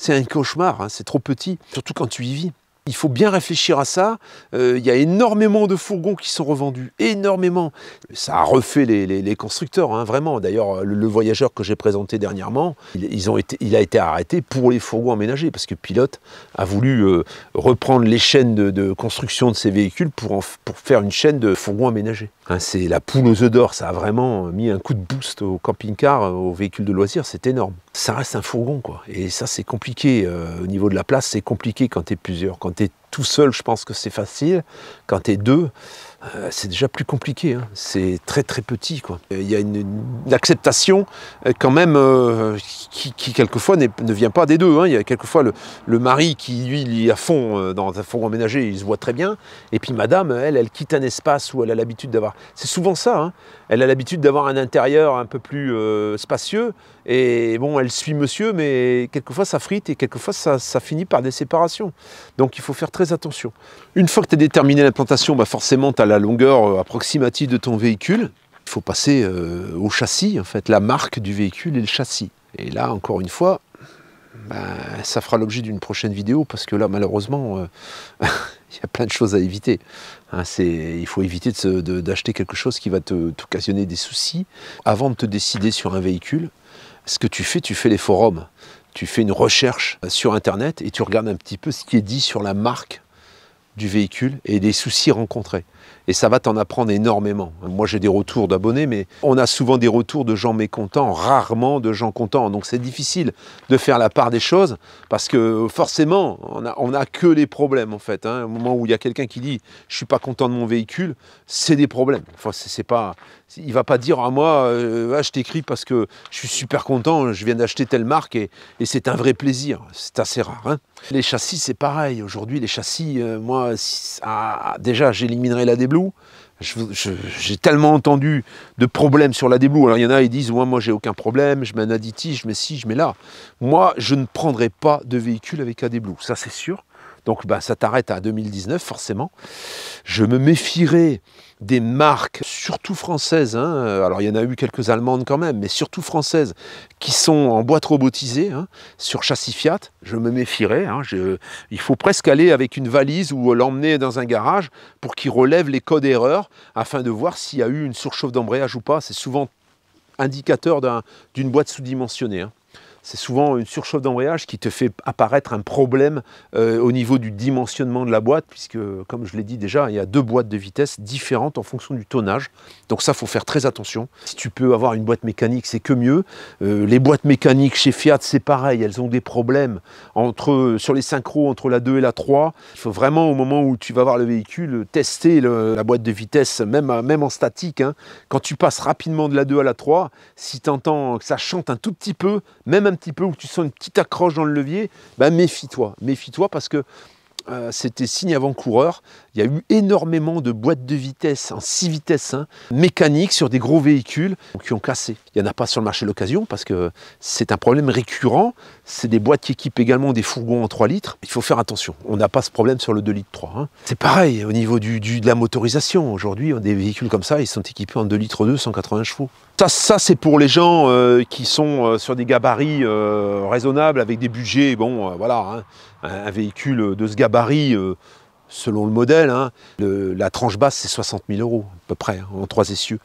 un cauchemar, hein. C'est trop petit, surtout quand tu y vis. Il faut bien réfléchir à ça. Il y a énormément de fourgons qui sont revendus, énormément. Ça a refait les constructeurs, hein, vraiment. D'ailleurs, le voyageur que j'ai présenté dernièrement, il a été arrêté pour les fourgons aménagés, parce que Pilote a voulu reprendre les chaînes de construction de ses véhicules pour faire une chaîne de fourgons aménagés. Hein, c'est la poule aux œufs d'or, ça a vraiment mis un coup de boost au camping-car, aux véhicules de loisirs, c'est énorme. Ça reste un fourgon, quoi. Et ça, c'est compliqué. Au niveau de la place, c'est compliqué quand tu es plusieurs. Quand tu es tout seul, je pense que c'est facile. Quand tu es 2, c'est déjà plus compliqué, hein. C'est très très petit, quoi. Il y a une acceptation quand même qui quelquefois ne vient pas des 2, hein. Il y a quelquefois le mari qui lui il est à fond dans un fourgon aménagé, il se voit très bien, et puis madame, elle quitte un espace où elle a l'habitude d'avoir, c'est souvent ça, hein. Elle a l'habitude d'avoir un intérieur un peu plus spacieux, et bon, elle suit monsieur, mais quelquefois ça frite et quelquefois ça finit par des séparations. Donc il faut faire très attention. Une fois que tu as déterminé l'implantation, bah forcément tu as la longueur approximative de ton véhicule. Il faut passer au châssis, en fait, la marque du véhicule et le châssis. Et là, encore une fois, ça fera l'objet d'une prochaine vidéo, parce que là, malheureusement, il y a plein de choses à éviter. Hein, il faut éviter d'acheter quelque chose qui va t'occasionner des soucis. Avant de te décider sur un véhicule, ce que tu fais les forums. Tu fais une recherche sur Internet et tu regardes un petit peu ce qui est dit sur la marque du véhicule et les soucis rencontrés. Et ça va t'en apprendre énormément. Moi, j'ai des retours d'abonnés, mais on a souvent des retours de gens mécontents, rarement de gens contents. Donc, c'est difficile de faire la part des choses parce que forcément, on a que les problèmes, en fait, hein. Au moment où il y a quelqu'un qui dit « je suis pas content de mon véhicule », c'est des problèmes. Enfin, il ne va pas dire à moi je t'écris parce que je suis super content, je viens d'acheter telle marque et c'est un vrai plaisir. C'est assez rare, hein. Les châssis, c'est pareil. Aujourd'hui, les châssis, moi, déjà, j'éliminerai la D-Blue. J'ai tellement entendu de problèmes sur la D-Blue. Alors, il y en a, ils disent, moi, j'ai aucun problème, je mets un additif, je mets ci, je mets là. Moi, je ne prendrai pas de véhicule avec AD-Blue, ça c'est sûr. Donc, ça t'arrête à 2019, forcément. Je me méfierai des marques, surtout françaises, hein. Alors il y en a eu quelques allemandes quand même, mais surtout françaises, qui sont en boîte robotisée, hein, sur châssis Fiat. Je me méfierai, hein. Il faut presque aller avec une valise ou l'emmener dans un garage pour qu'il relève les codes erreurs afin de voir s'il y a eu une surchauffe d'embrayage ou pas. C'est souvent indicateur d'une boîte sous-dimensionnée, hein. C'est souvent une surchauffe d'embrayage qui te fait apparaître un problème au niveau du dimensionnement de la boîte, puisque, comme je l'ai dit déjà, il y a 2 boîtes de vitesse différentes en fonction du tonnage. Donc ça, il faut faire très attention. Si tu peux avoir une boîte mécanique, c'est que mieux. Les boîtes mécaniques chez Fiat, c'est pareil, elles ont des problèmes sur les synchros, entre la 2 et la 3. Il faut vraiment, au moment où tu vas voir le véhicule, tester la boîte de vitesse, même en statique, hein. Quand tu passes rapidement de la 2 à la 3, si tu entends que ça chante un tout petit peu, même un petit peu, où tu sens une petite accroche dans le levier, méfie-toi. Méfie-toi parce que c'était signe avant-coureur. Il y a eu énormément de boîtes de vitesse en 6 vitesses, hein, mécaniques sur des gros véhicules qui ont cassé. Il n'y en a pas sur le marché de l'occasion parce que c'est un problème récurrent. C'est des boîtes qui équipent également des fourgons en 3 litres. Il faut faire attention. On n'a pas ce problème sur le 2 litres 3. Hein. C'est pareil au niveau de la motorisation. Aujourd'hui, des véhicules comme ça, ils sont équipés en 2 litres 2, 180 chevaux. Ça c'est pour les gens qui sont sur des gabarits raisonnables, avec des budgets, voilà, hein. Un véhicule de ce gabarit, selon le modèle, hein, la tranche basse c'est 60 000 € à peu près, hein, en 3 essieux.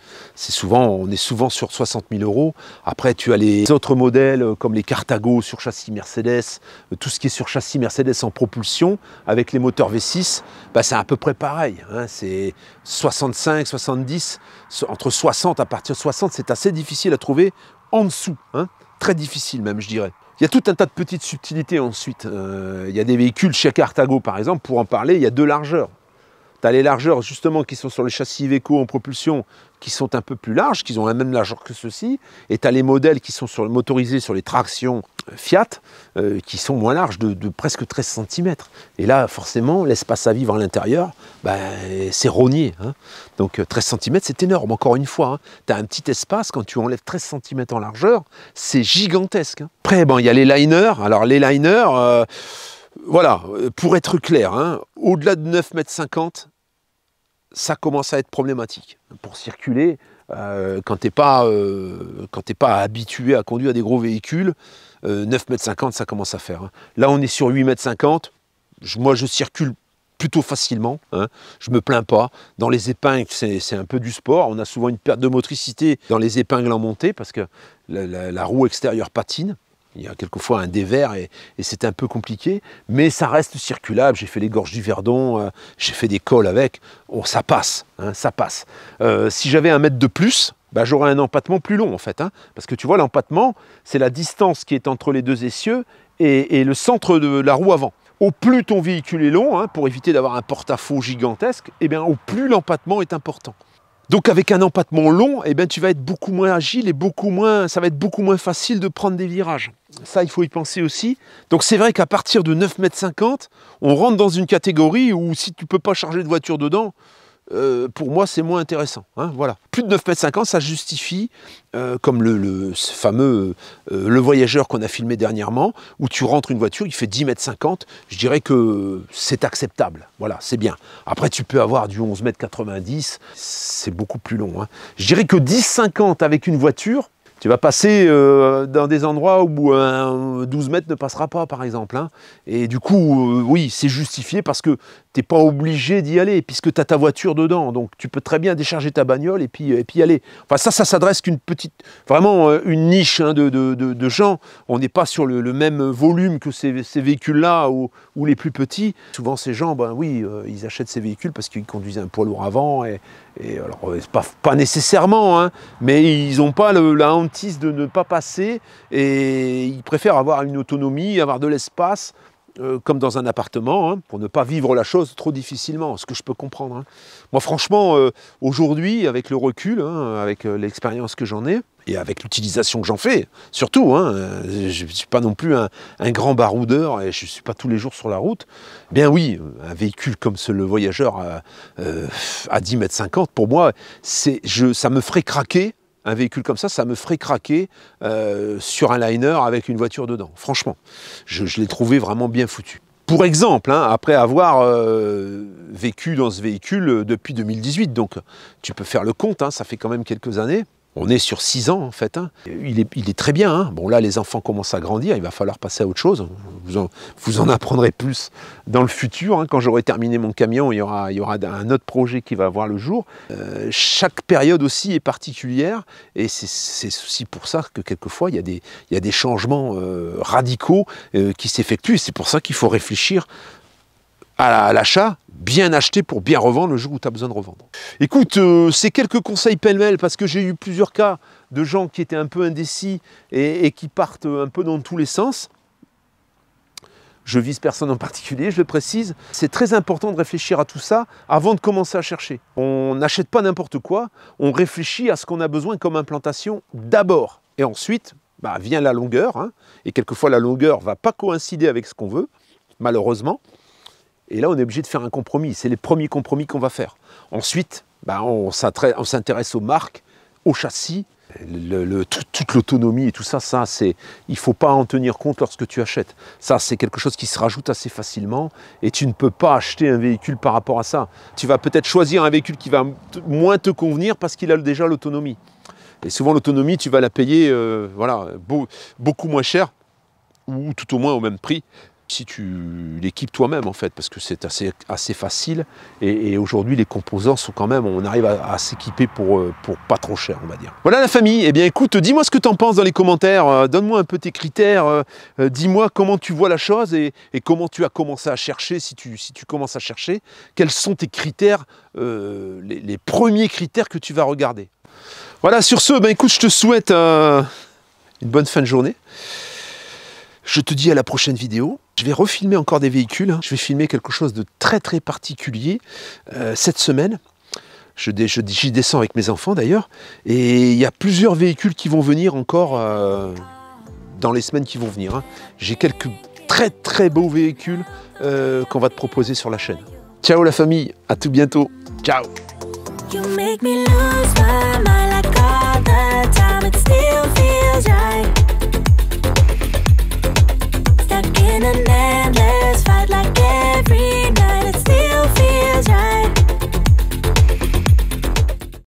On est souvent sur 60 000 €. Après tu as les autres modèles comme les Cartago sur châssis Mercedes, tout ce qui est sur châssis Mercedes en propulsion, avec les moteurs V6, c'est à peu près pareil, hein, c'est 65, 70, entre 60, à partir de 60 c'est assez difficile à trouver en dessous, hein, très difficile même je dirais. Il y a tout un tas de petites subtilités ensuite. Il y a des véhicules chez Carthago par exemple, pour en parler, il y a 2 largeurs. Tu as les largeurs justement qui sont sur les châssis Iveco en propulsion qui sont un peu plus larges, qui ont la même largeur que ceux-ci. Et tu as les modèles qui sont motorisés sur les tractions Fiat qui sont moins larges, de presque 13 cm. Et là, forcément, l'espace à vivre à l'intérieur, ben, c'est rogné. Hein. Donc 13 cm, c'est énorme, encore une fois. Hein. Tu as un petit espace, quand tu enlèves 13 cm en largeur, c'est gigantesque. Hein. Après, bon, il y a les liners. Alors les liners, voilà, pour être clair, hein, au-delà de 9,50 m, ça commence à être problématique. Pour circuler, quand tu n'es pas habitué à conduire des gros véhicules, 9,50 m, ça commence à faire. Hein. Là, on est sur 8,50 m. Moi, je circule plutôt facilement. Hein. Je ne me plains pas. Dans les épingles, c'est un peu du sport. On a souvent une perte de motricité dans les épingles en montée parce que la roue extérieure patine. Il y a quelquefois un dévers et c'est un peu compliqué, mais ça reste circulable. J'ai fait les gorges du Verdon, j'ai fait des cols avec, ça passe, hein, ça passe. Si j'avais 1 mètre de plus, bah, j'aurais un empattement plus long en fait, hein, parce que tu vois, l'empattement, c'est la distance qui est entre les 2 essieux et le centre de la roue avant. Au plus ton véhicule est long, hein, pour éviter d'avoir un porte-à-faux gigantesque, eh bien, au plus l'empattement est important. Donc avec un empattement long, eh bien, tu vas être beaucoup moins agile et ça va être beaucoup moins facile de prendre des virages. Ça, il faut y penser aussi. Donc c'est vrai qu'à partir de 9,50 m, on rentre dans une catégorie où si tu ne peux pas charger de voiture dedans, pour moi, c'est moins intéressant. Hein, voilà. Plus de 9,50 m, ça justifie, comme le fameux Le Voyageur qu'on a filmé dernièrement, où tu rentres une voiture, il fait 10,50 m, je dirais que c'est acceptable. Voilà, c'est bien. Après, tu peux avoir du 11,90 m, c'est beaucoup plus long. Hein. Je dirais que 10,50 m avec une voiture, tu vas passer dans des endroits où un 12 mètres ne passera pas, par exemple. Hein. Et du coup, oui, c'est justifié parce que tu n'es pas obligé d'y aller, puisque tu as ta voiture dedans. Donc, tu peux très bien décharger ta bagnole et puis y aller. Enfin, ça s'adresse qu'une petite, vraiment une niche hein, de gens. On n'est pas sur le même volume que ces véhicules-là ou les plus petits. Souvent, ces gens, ben oui, ils achètent ces véhicules parce qu'ils conduisent un poids lourd avant. Et alors, pas nécessairement, hein, mais ils n'ont pas la hantise de ne pas passer et ils préfèrent avoir une autonomie, avoir de l'espace, comme dans un appartement, hein, pour ne pas vivre la chose trop difficilement, ce que je peux comprendre. Hein. Moi, franchement, aujourd'hui, avec le recul, hein, avec l'expérience que j'en ai, et avec l'utilisation que j'en fais, surtout, hein, je ne suis pas non plus un grand baroudeur et je ne suis pas tous les jours sur la route. Bien oui, un véhicule comme Le Voyageur à 10,50 m, pour moi, ça me ferait craquer. Un véhicule comme ça me ferait craquer sur un liner avec une voiture dedans. Franchement, je l'ai trouvé vraiment bien foutu. Pour exemple, hein, après avoir vécu dans ce véhicule depuis 2018, donc tu peux faire le compte, hein, ça fait quand même quelques années. On est sur 6 ans en fait. Hein. Il est très bien. Hein. Bon là, les enfants commencent à grandir, il va falloir passer à autre chose. Vous en apprendrez plus dans le futur. Hein. Quand j'aurai terminé mon camion, il y aura un autre projet qui va voir le jour. Chaque période aussi est particulière et c'est aussi pour ça que quelquefois il y a des changements radicaux qui s'effectuent. C'est pour ça qu'il faut réfléchir à l'achat, bien acheter pour bien revendre le jour où tu as besoin de revendre. Écoute, c'est quelques conseils pêle-mêle parce que j'ai eu plusieurs cas de gens qui étaient un peu indécis et qui partent un peu dans tous les sens. Je vise personne en particulier, je le précise. C'est très important de réfléchir à tout ça avant de commencer à chercher. On n'achète pas n'importe quoi, on réfléchit à ce qu'on a besoin comme implantation d'abord. Et ensuite, bah, vient la longueur, hein, et quelquefois la longueur ne va pas coïncider avec ce qu'on veut, malheureusement. Et là, on est obligé de faire un compromis. C'est les premiers compromis qu'on va faire. Ensuite, bah, on s'intéresse aux marques, aux châssis, toute l'autonomie et tout ça, il ne faut pas en tenir compte lorsque tu achètes. Ça, c'est quelque chose qui se rajoute assez facilement et tu ne peux pas acheter un véhicule par rapport à ça. Tu vas peut-être choisir un véhicule qui va moins te convenir parce qu'il a déjà l'autonomie. Et souvent, l'autonomie, tu vas la payer voilà, beaucoup moins cher ou tout au moins au même prix. Si tu l'équipes toi-même en fait, parce que c'est assez facile et aujourd'hui les composants sont quand même, on arrive à s'équiper pour pas trop cher on va dire. Voilà la famille, eh bien écoute, dis-moi ce que tu en penses dans les commentaires, donne-moi un peu tes critères, dis-moi comment tu vois la chose et comment tu as commencé à chercher, si tu commences à chercher, quels sont tes critères, les premiers critères que tu vas regarder. Voilà, sur ce, ben écoute, je te souhaite une bonne fin de journée. Je te dis à la prochaine vidéo. Je vais refilmer encore des véhicules. Hein. Je vais filmer quelque chose de très très particulier cette semaine. J'y descends avec mes enfants d'ailleurs. Et il y a plusieurs véhicules qui vont venir encore dans les semaines qui vont venir. Hein. J'ai quelques très très beaux véhicules qu'on va te proposer sur la chaîne. Ciao la famille, à tout bientôt. Ciao. You make me lose my mind like all the time, it still feels right.